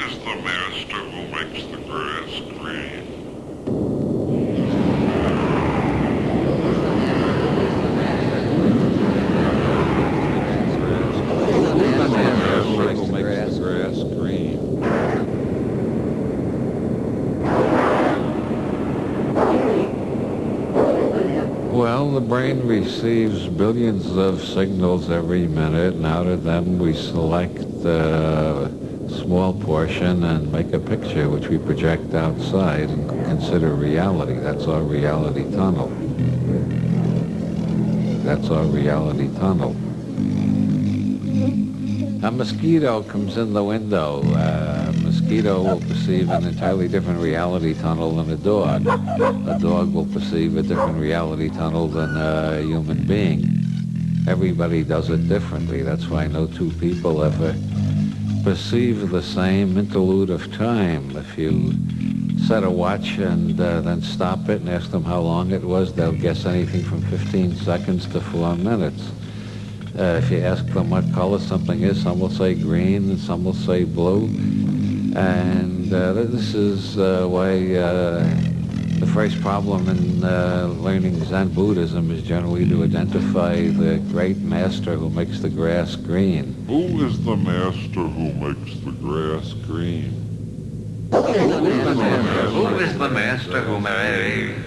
is the master who makes the grass green? Well, the brain receives billions of signals every minute, and out of them we select a small portion and make a picture which we project outside and consider reality. That's our reality tunnel. That's our reality tunnel. A mosquito comes in the window. A mosquito will perceive an entirely different reality tunnel than a dog. A dog will perceive a different reality tunnel than a human being. Everybody does it differently. That's why no two people ever perceive the same interlude of time. If you set a watch and then stop it and ask them how long it was, they'll guess anything from 15 seconds to 4 minutes. If you ask them what color something is, some will say green and some will say blue. And this is why the first problem in learning Zen Buddhism is generally to identify the great master who makes the grass green. Who is the master who makes the grass green? Who is the master who makes...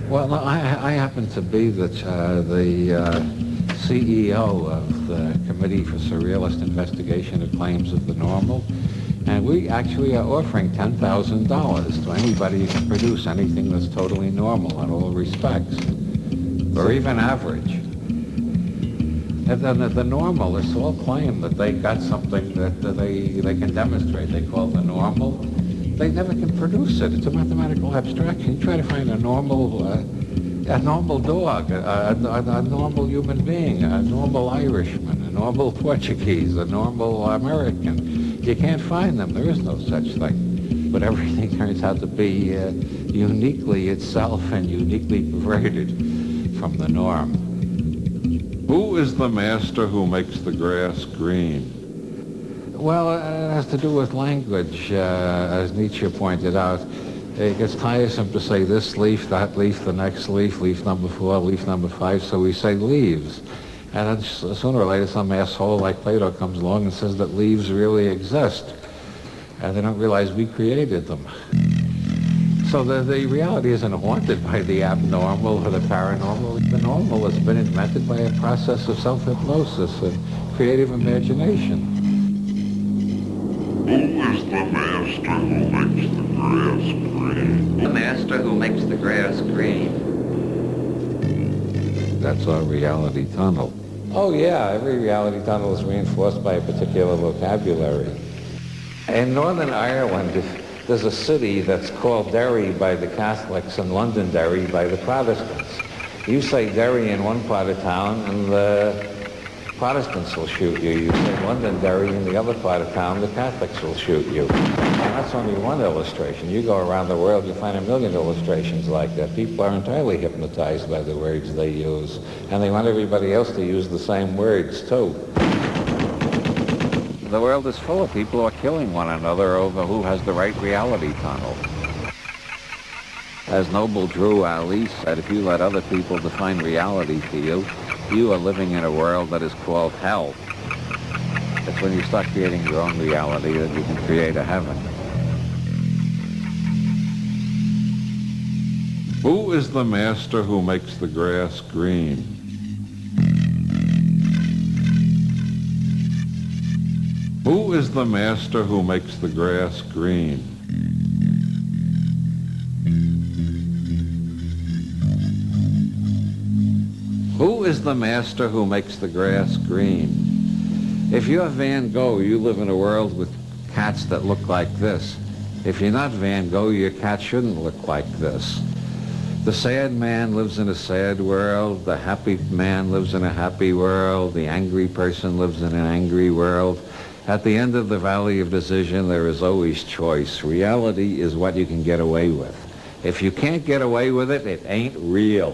Well, I happen to be the CEO of the Committee for Surrealist Investigation of Claims of the Normal, and we actually are offering $10,000 to anybody who can produce anything that's totally normal in all respects, or even average. And then the normalists all claim that they got something that they can demonstrate. They call the normal. They never can produce it. It's a mathematical abstraction. You try to find a normal dog, a normal human being, a normal Irishman, a normal Portuguese, a normal American. You can't find them. There is no such thing. But everything turns out to be uniquely itself and uniquely perverted from the norm. Who is the master who makes the grass green? Well, it has to do with language, as Nietzsche pointed out. It gets tiresome to say this leaf, that leaf, the next leaf, leaf number 4, leaf number 5, so we say leaves. And then sooner or later some asshole like Plato comes along and says that leaves really exist. And they don't realize we created them. So the reality isn't haunted by the abnormal or the paranormal. The normal has been invented by a process of self-hypnosis and creative imagination. Who is the master who makes the grass green? The master who makes the grass green. That's our reality tunnel. Oh yeah, every reality tunnel is reinforced by a particular vocabulary. In Northern Ireland, there's a city that's called Derry by the Catholics and Londonderry by the Protestants. You say Derry in one part of town and the Protestants will shoot you. You say Londonderry in the other part of town, the Catholics will shoot you. And that's only one illustration. You go around the world, you find a million illustrations like that. People are entirely hypnotized by the words they use. And they want everybody else to use the same words, too. The world is full of people who are killing one another over who has the right reality tunnel. As Noble Drew Ali said, if you let other people define reality to you, you are living in a world that is called hell. It's when you start creating your own reality that you can create a heaven. Who is the master who makes the grass green? Who is the master who makes the grass green? Who is the master who makes the grass green? If you're Van Gogh, you live in a world with cats that look like this. If you're not Van Gogh, your cat shouldn't look like this. The sad man lives in a sad world. The happy man lives in a happy world. The angry person lives in an angry world. At the end of the valley of decision, there is always choice. Reality is what you can get away with. If you can't get away with it, it ain't real.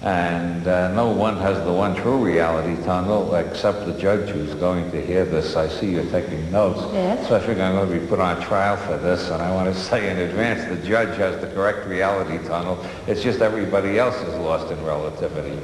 And no one has the one true reality tunnel except the judge who's going to hear this. I see you're taking notes. Yes. So I figure I'm going to be put on trial for this, and I want to say in advance the judge has the correct reality tunnel. It's just everybody else is lost in relativity.